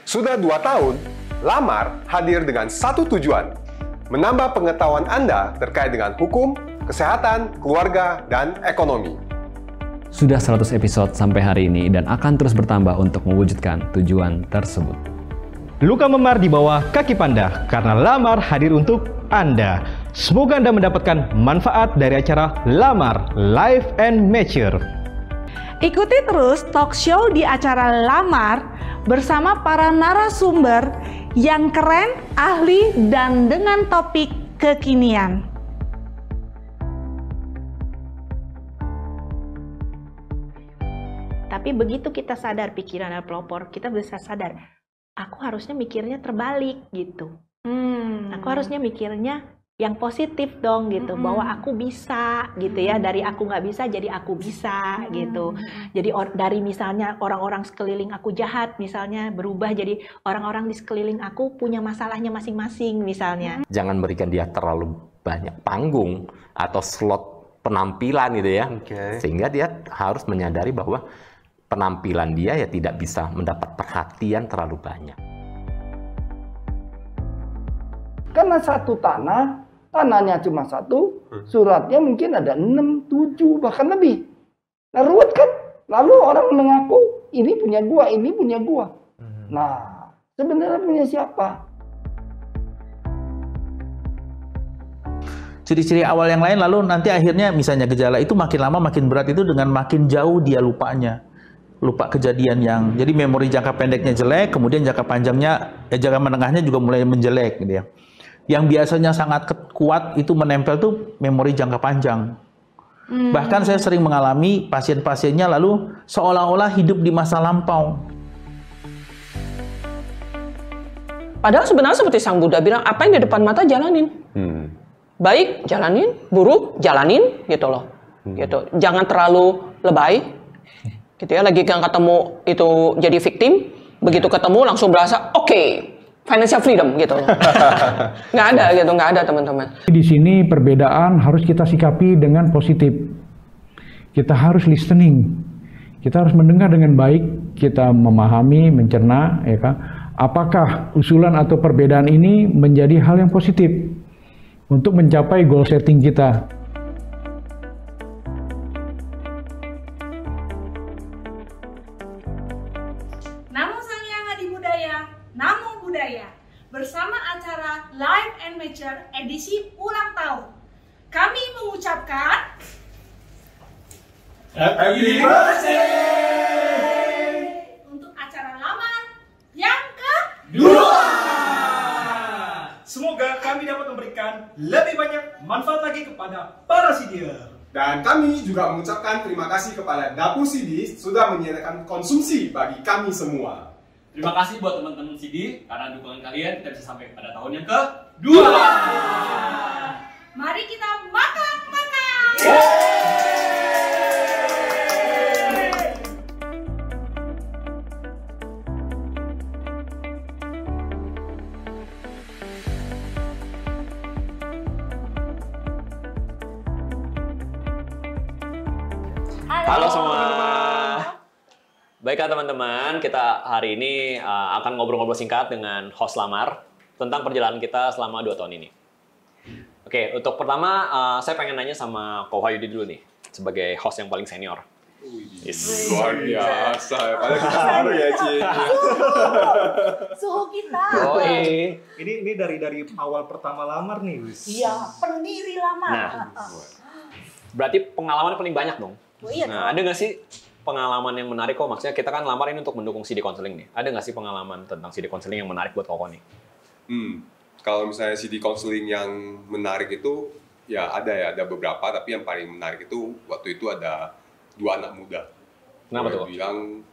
Sudah 2 tahun, Lamar hadir dengan satu tujuan, menambah pengetahuan Anda terkait dengan hukum, kesehatan, keluarga, dan ekonomi. Sudah 100 episode sampai hari ini dan akan terus bertambah untuk mewujudkan tujuan tersebut. Luka memar di bawah kaki Panda karena Lamar hadir untuk Anda. Semoga Anda mendapatkan manfaat dari acara Lamar Life and Mature. Ikuti terus talk show di acara Lamar bersama para narasumber yang keren, ahli, dan dengan topik kekinian. Tapi begitu kita sadar pikiran dan pelopor, kita bisa sadar, aku harusnya mikirnya terbalik gitu. Aku harusnya mikirnya yang positif dong gitu, bahwa aku bisa gitu ya, dari aku nggak bisa jadi aku bisa gitu. Jadi dari misalnya orang-orang sekeliling aku jahat misalnya, berubah jadi orang-orang di sekeliling aku punya masalahnya masing-masing misalnya. Jangan berikan dia terlalu banyak panggung atau slot penampilan gitu ya, sehingga dia harus menyadari bahwa penampilan dia ya tidak bisa mendapat perhatian terlalu banyak. Karena satu tanahnya cuma satu, suratnya mungkin ada 6, 7, bahkan lebih. Nah ruwet kan? Lalu orang mengaku, ini punya gua, ini punya gua. Nah, sebenarnya punya siapa? Ciri-ciri awal yang lain, lalu nanti akhirnya misalnya gejala itu makin lama makin berat itu dengan makin jauh dia lupanya. Lupa kejadian yang, jadi memori jangka pendeknya jelek, kemudian jangka panjangnya, jangka menengahnya juga mulai menjelek gitu ya. Yang biasanya sangat kuat itu menempel tuh memori jangka panjang. Bahkan saya sering mengalami pasien-pasiennya lalu seolah-olah hidup di masa lampau. Padahal sebenarnya seperti Sang Buddha bilang, apa yang di depan mata jalanin. Baik, jalanin, buruk, jalanin gitu loh. Gitu. Jangan terlalu lebay. Gitu ya, lagi yang ketemu itu jadi victim, begitu ketemu langsung berasa oke. Financial freedom gitu loh. Nggak ada gitu, nggak ada teman-teman. Di sini perbedaan harus kita sikapi dengan positif. Kita harus listening. Kita harus mendengar dengan baik, kita memahami, mencerna, ya kan? Apakah usulan atau perbedaan ini menjadi hal yang positif untuk mencapai goal setting kita. Namo Sang Adi Budaya, Namo Budaya, bersama acara Life and Mature edisi ulang tahun. Kami mengucapkan Happy Birthday untuk acara Lamar yang ke-2. Semoga kami dapat memberikan lebih banyak manfaat lagi kepada para sidier. Dan kami juga mengucapkan terima kasih kepada Dapur Sidi sudah menyediakan konsumsi bagi kami semua. Terima kasih buat teman-teman Sidi, karena dukungan kalian kita bisa sampai pada tahun yang ke-2. Mari kita makan-makan. Halo semua. Baiklah teman-teman, kita hari ini akan ngobrol-ngobrol singkat dengan host Lamar tentang perjalanan kita selama 2 tahun ini. Oke, untuk pertama saya pengen nanya sama Ko Wahyudi dulu nih, sebagai host yang paling senior. Luar biasa, padahal kita baru ya, Ci. Suhu kita. Oh, Ini dari awal pertama lamar nih, Wis. Iya, pendiri Lamar. Nah, berarti pengalaman paling banyak dong. Oh, iya, nah, ada nggak sih pengalaman yang menarik kok? Maksudnya kita kan lamar ini untuk mendukung CD Counseling nih. Ada nggak sih pengalaman tentang CD Counseling yang menarik buat Koko nih? Kalau misalnya CD Counseling yang menarik itu, ya ada beberapa. Tapi yang paling menarik itu waktu itu ada 2 anak muda. Kenapa tuh? Bilang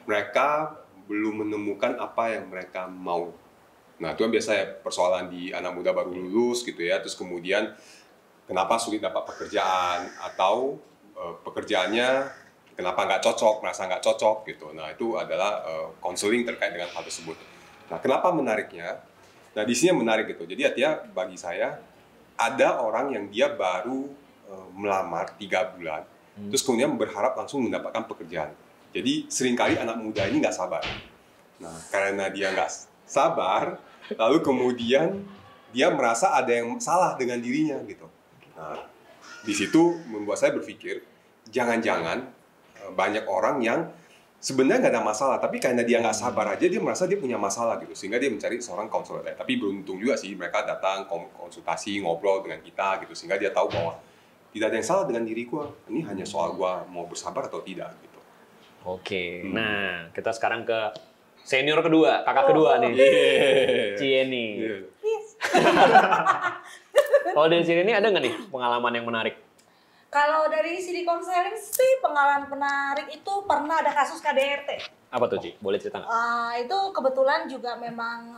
mereka belum menemukan apa yang mereka mau. Nah itu kan biasa ya persoalan di anak muda baru lulus gitu ya. Terus kemudian kenapa sulit dapat pekerjaan atau pekerjaannya kenapa nggak cocok, merasa nggak cocok gitu. Nah itu adalah konseling terkait dengan hal tersebut. Nah kenapa menariknya? Nah di sini menarik gitu. Jadi artinya bagi saya ada orang yang dia baru melamar 3 bulan, terus kemudian berharap langsung mendapatkan pekerjaan. Jadi seringkali anak muda ini nggak sabar. Nah, karena dia nggak sabar, lalu kemudian dia merasa ada yang salah dengan dirinya gitu. Nah, di situ membuat saya berpikir, jangan-jangan banyak orang yang sebenarnya nggak ada masalah, tapi karena dia nggak sabar aja, dia merasa dia punya masalah gitu, sehingga dia mencari seorang konselor. Tapi beruntung juga sih, mereka datang konsultasi, ngobrol dengan kita gitu, sehingga dia tahu bahwa tidak ada yang salah dengan diri gua. Ini hanya soal gua mau bersabar atau tidak gitu. Oke, nah kita sekarang ke senior kedua, kakak kedua nih, Cieni. Kalau dari Cieni ada nggak nih pengalaman yang menarik? Kalau dari CD Counseling sih pengalaman menarik itu pernah ada kasus KDRT. Apa tuh Ci? Boleh cerita nggak? Itu kebetulan juga memang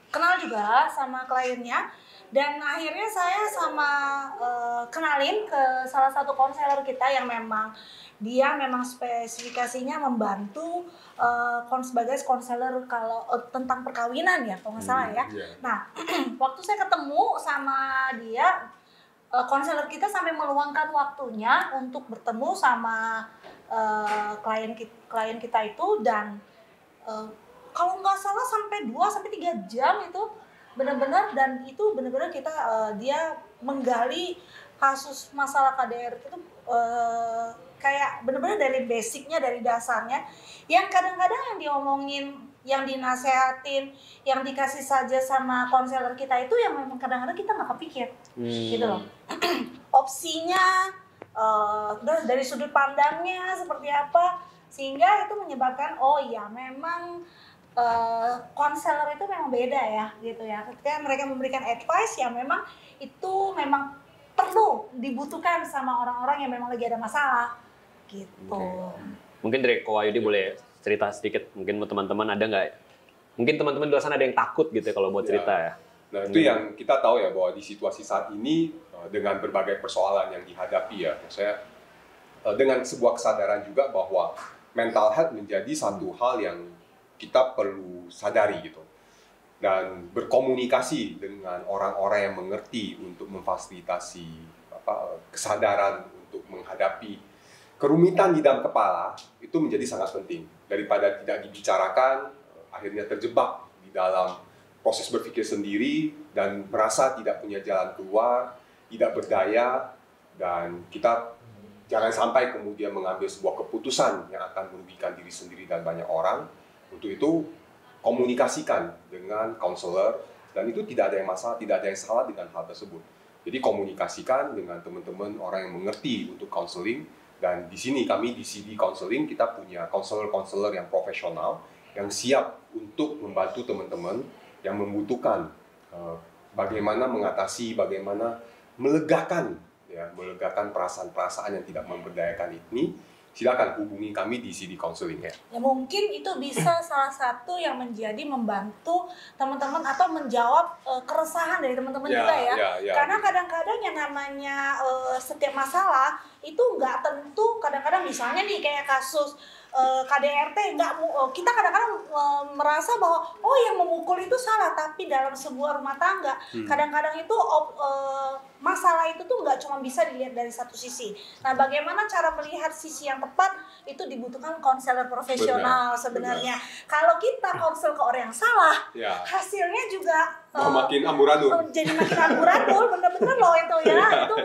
kenal juga sama kliennya. Dan akhirnya saya kenalin ke salah satu konselor kita yang memang dia memang spesifikasinya membantu sebagai konselor kalau tentang perkawinan ya kalau nggak salah ya. Nah waktu saya ketemu sama dia, konselor kita sampai meluangkan waktunya untuk bertemu sama klien kita itu, dan kalau nggak salah sampai 2-3 jam itu benar-benar, dan itu benar-benar kita dia menggali kasus masalah KDRT itu kayak benar-benar dari basicnya, dari dasarnya, yang kadang-kadang yang diomongin, yang dinasehatin, yang dikasih saja sama konselor kita itu yang memang kadang-kadang kita nggak kepikir, gitu loh. Opsinya, dari sudut pandangnya seperti apa, sehingga itu menyebabkan oh ya memang konselor itu memang beda ya, gitu ya. Ketika mereka memberikan advice yang memang itu memang perlu dibutuhkan sama orang-orang yang memang lagi ada masalah, gitu. Mungkin dari Ko Wahyudi boleh cerita sedikit, mungkin teman-teman ada nggak? Mungkin teman-teman di luar sana ada yang takut gitu ya kalau mau cerita ya. Nah itu yang kita tahu ya, bahwa di situasi saat ini dengan berbagai persoalan yang dihadapi ya, saya dengan sebuah kesadaran juga bahwa mental health menjadi satu hal yang kita perlu sadari gitu, dan berkomunikasi dengan orang-orang yang mengerti untuk memfasilitasi kesadaran untuk menghadapi kerumitan di dalam kepala itu menjadi sangat penting, daripada tidak dibicarakan akhirnya terjebak di dalam proses berpikir sendiri dan merasa tidak punya jalan keluar, tidak berdaya, dan kita jangan sampai kemudian mengambil sebuah keputusan yang akan merugikan diri sendiri dan banyak orang. Untuk itu komunikasikan dengan konselor, dan itu tidak ada yang masalah, tidak ada yang salah dengan hal tersebut. Jadi komunikasikan dengan teman-teman orang yang mengerti untuk counseling, dan di sini kami di CD Counseling kita punya konselor-konselor yang profesional yang siap untuk membantu teman-teman yang membutuhkan bagaimana mengatasi, bagaimana melegakan perasaan-perasaan yang tidak memberdayakan ini. Silakan hubungi kami di CD Counseling ya. Ya mungkin itu bisa salah satu yang menjadi membantu teman-teman atau menjawab keresahan dari teman-teman juga ya. Karena kadang-kadang yang namanya setiap masalah itu nggak tentu, kadang-kadang misalnya nih kayak kasus KDRT, kita kadang-kadang merasa bahwa oh yang memukul itu salah, tapi dalam sebuah rumah tangga kadang-kadang itu masalah itu tuh nggak cuma bisa dilihat dari satu sisi. Nah bagaimana cara melihat sisi yang tepat itu dibutuhkan konselor profesional sebenarnya. Kalau kita konsel ke orang yang salah, hasilnya juga makin amburadul. Jadi makin amburadul, bener-bener loh itu ya. Itu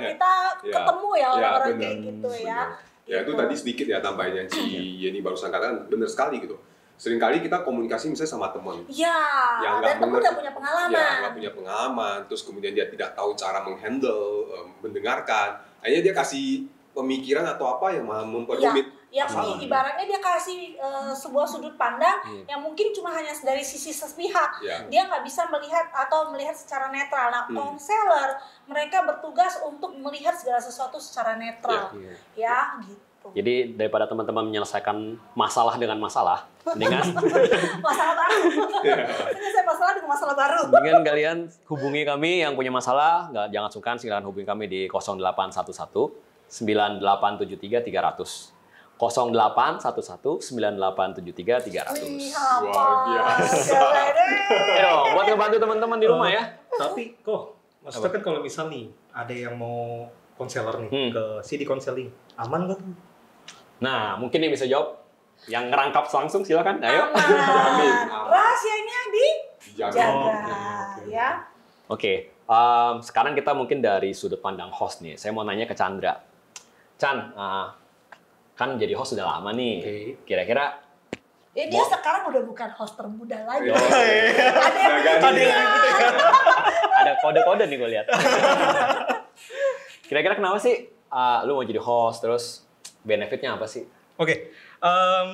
kita ketemu ya orang-orang kayak gitu ya. Ya itu tadi sedikit ya tambahin yang si Yeni barusan katakan, benar sekali gitu. Seringkali kita komunikasi misalnya sama teman. Iya, dan teman nggak punya pengalaman. Ya, nggak punya pengalaman, terus kemudian dia tidak tahu cara menghandle, mendengarkan. Akhirnya dia kasih pemikiran atau apa yang memperumit masalah. Ibaratnya dia kasih sebuah sudut pandang yang mungkin cuma hanya dari sisi sepihak. Dia nggak bisa melihat atau melihat secara netral. Nah, konselor mereka bertugas untuk melihat segala sesuatu secara netral. Ya, gitu. Jadi daripada teman-teman menyelesaikan masalah dengan masalah, dengan masalah baru. Menyelesaikan masalah dengan masalah baru. Dengan kalian hubungi kami yang punya masalah, jangan sungkan, silakan hubungi kami di 0811 9873 300. 0811 9873 300. Luar biasa. Ayo, buat ngebantu teman-teman di rumah ya. Tapi kok, maksudnya kan kalau misal nih ada yang mau konselor nih ke CD Counseling, aman nggak tuh? Nah, mungkin yang bisa jawab yang ngerangkap langsung silakan. Ayo. Rahasianya dijaga, ya. Oke, sekarang kita mungkin dari sudut pandang host nih. Saya mau nanya ke Chandra. Chan, kan jadi host sudah lama nih. Kira-kira dia sekarang udah bukan host termuda lagi. Ada kode-kode nih gue lihat. Kira-kira kenapa sih lu mau jadi host, terus benefitnya apa sih? Oke,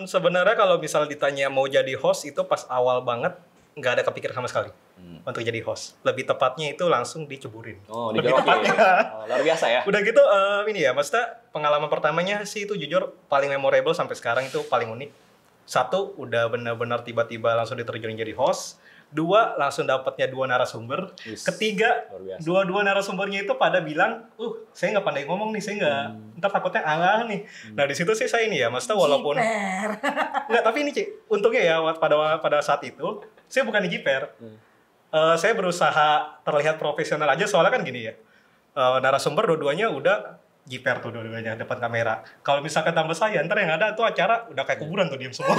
sebenarnya kalau misal ditanya mau jadi host itu pas awal banget nggak ada kepikiran sama sekali untuk jadi host. Lebih tepatnya itu langsung diceburin. Oh, lebih tepatnya. Luar biasa ya. Udah gitu ini ya, maksudnya pengalaman pertamanya sih itu jujur paling memorable sampai sekarang, itu paling unik. Satu, udah benar-benar tiba-tiba langsung diterjunin jadi host. Dua, langsung dapatnya 2 narasumber. Ketiga, dua-dua narasumbernya itu pada bilang, saya nggak pandai ngomong nih, saya ntar takutnya nih. Nah di situ sih saya ini ya, maksudnya walaupun nggak, tapi ini Ci, untungnya ya pada saat itu saya bukan jiper. Saya berusaha terlihat profesional aja, soalnya kan gini ya, narasumber dua-duanya udah jiper tuh dua-duanya depan kamera. Kalau misalkan tambah saya, ntar yang ada tuh acara udah kayak kuburan tuh, diem semua.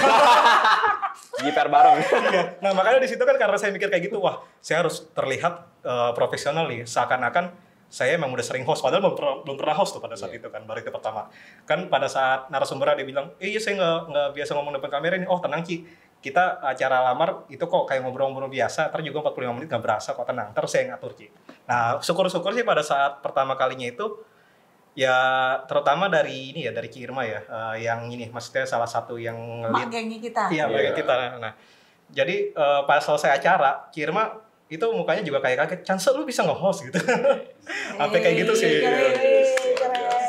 Jiper bareng. Iya. Nah makanya di situ kan karena saya mikir kayak gitu, wah saya harus terlihat profesional nih, seakan-akan saya emang udah sering host, padahal belum pernah host tuh pada saat itu kan, baru itu pertama. Kan pada saat narasumber dia bilang, iya saya nggak biasa ngomong depan kamera ini. Oh tenang Ci, kita acara lamar itu kok kayak ngobrol-ngobrol biasa, ntar juga 45 menit nggak berasa kok, tenang, ntar saya ngatur Ci. Nah syukur-syukur sih pada saat pertama kalinya itu, ya terutama dari ini ya, dari Ci Irma ya, yang ini maksudnya salah satu yang Mak gengnya kita. Iya, geng kita. Nah, jadi pas selesai acara, Ci Irma itu mukanya juga kayak kaget, Chance lu bisa nge-host gitu. Sampai kayak gitu sih.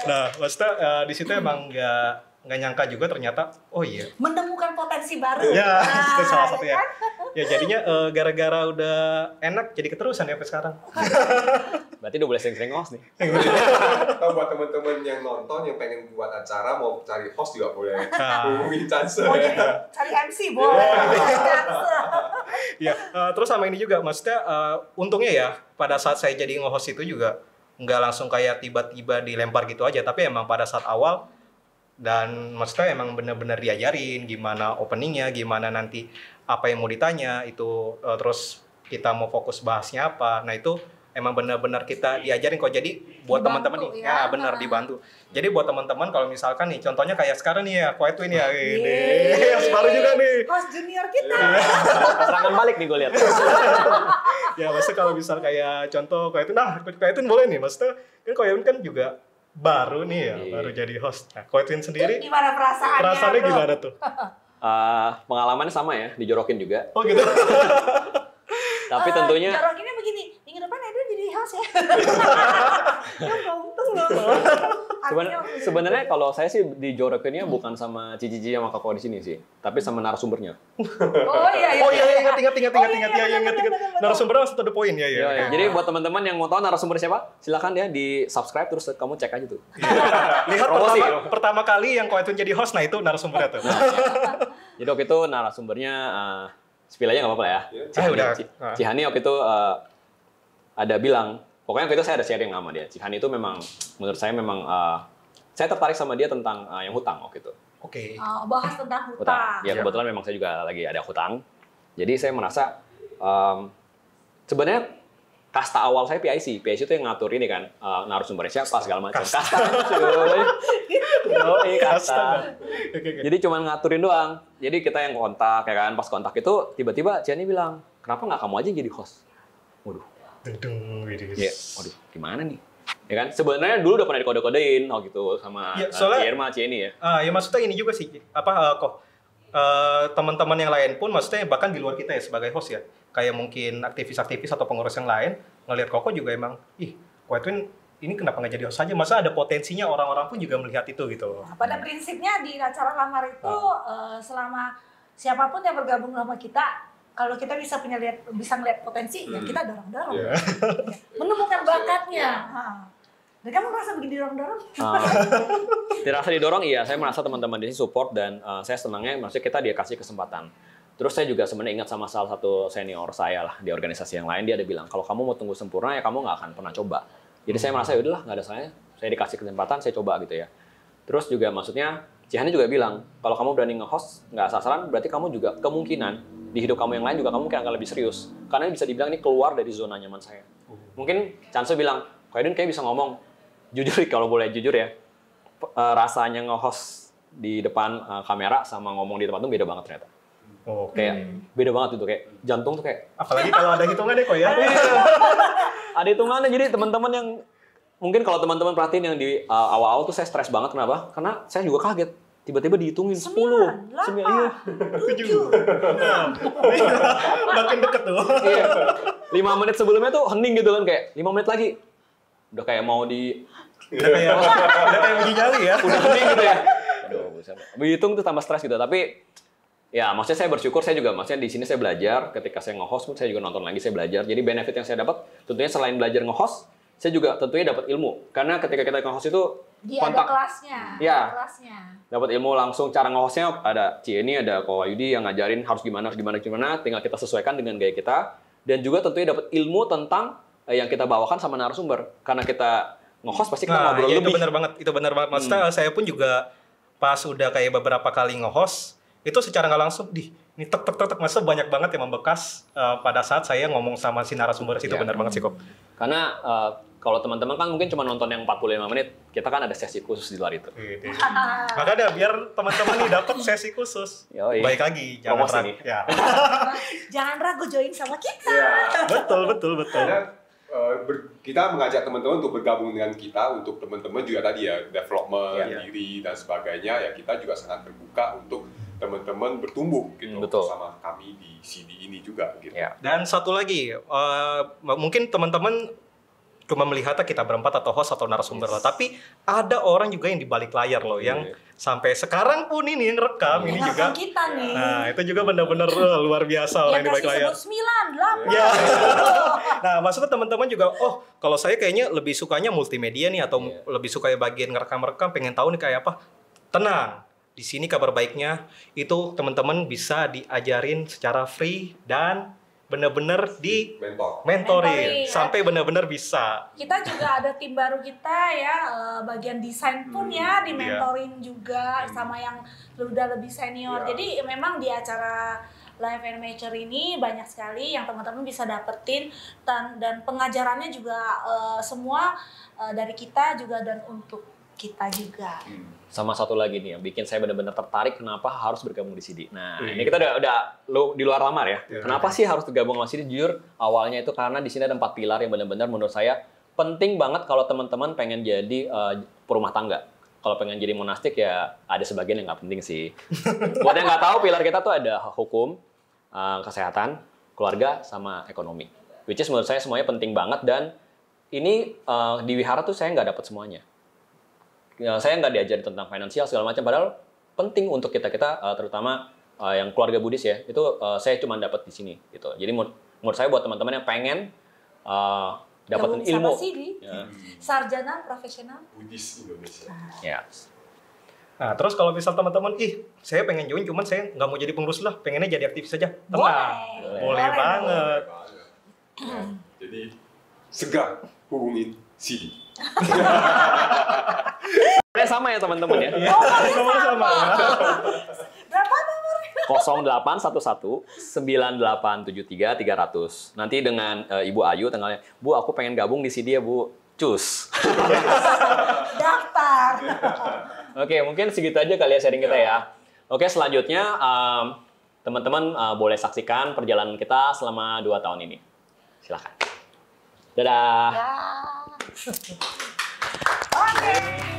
Nah, maksudnya di situ emang nggak nyangka juga ternyata, oh iya. Menemukan potensi baru. Ya, itu salah satu ya. Ya jadinya gara-gara udah enak jadi keterusan ya sampai sekarang. Berarti udah boleh sering-sering host nih. Atau buat teman-teman yang nonton yang pengen buat acara mau cari host juga boleh hubungi Chance. Oh gitu, cari MC boleh. Ya, terus sama ini juga, maksudnya untungnya ya pada saat saya jadi nge-host itu juga nggak langsung kayak tiba-tiba dilempar gitu aja, tapi emang pada saat awal dan maksudnya emang benar-benar diajarin gimana openingnya, gimana nanti apa yang mau ditanya itu, terus kita mau fokus bahasnya apa. Nah itu emang benar-benar kita diajarin kok. Jadi buat teman-teman nih, ya benar dibantu. Jadi buat teman-teman kalau misalkan nih, contohnya kayak sekarang nih ya, Koetwin ya, ini yang baru juga nih. Host junior kita. Serangan balik nih gue lihat. Ya maksudnya kalau misal kayak contoh Koetwin boleh nih, maksudnya kan Koetwin kan juga baru nih ya, baru jadi host. Nah, Koetwin sendiri gimana perasaannya? Perasaannya gimana tuh? Pengalamannya sama ya, dijorokin juga. Oh gitu. Tapi tentunya jorokinnya begini, minggu depan Edwin jadi host ya. Ya untung loh. Sebenarnya kalau saya sih dijorokinnya bukan sama Cici sama Koko di sini sih, tapi sama narasumbernya. Oh iya. Oh iya, ingat. Narasumbernya langsung to the point ya. Jadi buat teman-teman yang mau tahu narasumber siapa, silakan ya di subscribe terus kamu cek aja tuh. Lihat pertama kali yang Koetwin jadi host, nah itu narasumbernya tuh. Jadi waktu itu narasumbernya spill aja nggak apa-apa ya. Cihani waktu itu ada bilang, pokoknya waktu itu saya ada sharing sama dia. Cihani itu memang, menurut saya memang, saya tertarik sama dia tentang yang hutang waktu itu. Oke. Bahas tentang hutang. Ya kebetulan memang saya juga lagi ada hutang. Jadi saya merasa, sebenarnya kasta awal saya PIC. PIC itu yang ngatur ini kan, narasumbernya siapa, segala macam. Kasta. Kasta. Jadi cuma ngaturin doang. Jadi kita yang kontak, ya kan. Pas kontak itu, tiba-tiba Ciani bilang, kenapa nggak kamu aja jadi host? Waduh. Ya, waduh, gimana nih? Ya kan, sebenarnya dulu udah pernah dikode-kodein gitu sama Irma, Ciani ya. Ya maksudnya ini juga sih, teman-teman yang lain pun, maksudnya bahkan di luar kita ya sebagai host ya, kayak mungkin aktivis-aktivis atau pengurus yang lain ngelihat Koko juga emang, Koetwin ini kenapa nggak jadi host aja? Masa ada potensinya, orang-orang pun juga melihat itu gitu. Nah, pada prinsipnya di acara lamar itu selama siapapun yang bergabung sama kita, kalau kita bisa ngeliat potensi, ya kita dorong-dorong. Yeah. Menemukan bakatnya. Dan kamu merasa begini dorong-dorong? Dirasa didorong, iya. Saya merasa teman-teman di sini support dan saya senangnya, maksudnya kita dia kasih kesempatan. Terus saya juga sebenarnya ingat sama salah satu senior saya lah di organisasi yang lain, dia ada bilang, kalau kamu mau tunggu sempurna ya kamu nggak akan pernah coba. Jadi saya merasa ya udahlah, nggak ada saya dikasih kesempatan, saya coba gitu ya. Terus juga maksudnya Cihan juga bilang, kalau kamu berani nge-host, nggak asal-asalan, berarti kamu juga kemungkinan di hidup kamu yang lain juga kamu mungkin akan lebih serius. Karena bisa dibilang ini keluar dari zona nyaman saya. Mungkin Chance bilang, Ko Edwin kayak bisa ngomong. Jujur, kalau boleh jujur ya, rasanya nge-host di depan kamera sama ngomong di depan tuh beda banget ternyata. Kayak beda banget itu, kayak jantung tuh kayak... Apalagi kalau ada hitungan deh, Ko ya. Ada hitungannya, jadi teman-teman yang... Mungkin kalau teman-teman perhatiin yang di awal-awal tuh saya stres banget, kenapa? Karena saya juga kaget. Tiba-tiba dihitungin 10, 9, 7. Makin deket tuh. 5 menit sebelumnya tuh hening gitu kan, kayak 5 menit lagi. Udah kayak mau di... Udah kayak uji nyali ya. Udah hening gitu ya. Aduh, buset. Berhitung tuh tambah stres gitu, tapi... Ya, maksudnya saya bersyukur, saya juga, maksudnya di sini saya belajar, ketika saya nge-host pun saya juga nonton lagi, saya belajar. Jadi benefit yang saya dapat, tentunya selain belajar nge-host, saya juga tentunya dapat ilmu. Karena ketika kita nge-host itu kontak. Ada kelasnya. Ya. Ada kelasnya. Dapat ilmu langsung, cara nge-hostnya ada Cieni, ada Ko Wahyudi yang ngajarin harus gimana, tinggal kita sesuaikan dengan gaya kita. Dan juga tentunya dapat ilmu tentang yang kita bawakan sama narasumber. Karena kita nge-host pasti kita ngobrol ya lebih. Itu benar banget. Maksudnya saya pun juga pas udah kayak beberapa kali nge-host, itu secara nggak langsung, ini tek, maksudnya banyak banget yang membekas pada saat saya ngomong sama si narasumber itu. Benar banget sih, Kok. Karena kalau teman-teman kan mungkin cuma nonton yang 45 menit, kita kan ada sesi khusus di luar itu. Makanya biar teman-teman nih dapat sesi khusus. Baik lagi, jangan ragu. Ya. Jangan ragu join sama kita. Betul. Karena kita mengajak teman-teman untuk bergabung dengan kita, untuk teman-teman juga tadi ya, development diri dan sebagainya, ya kita juga sangat terbuka untuk teman-teman bertumbuh gitu bersama kami di CD ini juga gitu. Dan satu lagi, mungkin teman-teman cuma melihatnya kita berempat atau host atau narasumber lah, tapi ada orang juga yang di balik layar loh, yang sampai sekarang pun ini yang rekam ini juga. Kita nih. Nah, itu juga benar-benar luar biasa orang yang di balik layar. 9, 8. Ya. Nah, maksudnya teman-teman juga, kalau saya kayaknya lebih sukanya multimedia nih, atau lebih suka bagian ngerekam-rekam, pengen tahu nih kayak apa. Tenang. Di sini kabar baiknya itu teman-teman bisa diajarin secara free dan benar-benar di mentoring sampai benar-benar bisa. Kita juga ada tim baru kita ya, bagian desain pun ya di mentoring juga sama yang udah lebih senior. Jadi memang di acara Live Animator ini banyak sekali yang teman-teman bisa dapetin, dan pengajarannya juga semua dari kita juga dan untuk kita juga. Sama satu lagi nih yang bikin saya benar-benar tertarik kenapa harus bergabung di CD. Nah, ini kita udah di luar lamar ya. Kenapa sih harus bergabung sama CD? Jujur, awalnya itu karena di sini ada 4 pilar yang benar-benar menurut saya penting banget kalau teman-teman pengen jadi perumah tangga. Kalau pengen jadi monastik ya ada sebagian yang nggak penting sih. Buat yang nggak tahu, pilar kita tuh ada hukum, kesehatan, keluarga, sama ekonomi. Which is menurut saya semuanya penting banget, dan ini di wihara tuh saya nggak dapat semuanya. Ya, saya nggak diajari tentang finansial segala macam, padahal penting untuk kita terutama yang keluarga Buddhis ya, itu saya cuma dapat di sini gitu. Jadi menurut saya buat teman-teman yang pengen dapetin ilmu, sarjana profesional Buddhis Indonesia. Ya. Nah, terus kalau misal teman-teman, saya pengen join, cuman saya nggak mau jadi pengurus lah, pengennya jadi aktivis saja. Boleh banget. Jadi segera hubungin CD. Sama ya teman-teman ya. Sama. Berapa nomornya? 08119873 300. Nanti dengan Ibu Ayu tanggalnya, Bu aku pengen gabung di CD ya Bu. Cus. Daftar. Oke, mungkin segitu aja kali ya sharing kita ya. Oke, selanjutnya teman-teman boleh saksikan perjalanan kita selama 2 tahun ini. Silakan. Dadah. Oke.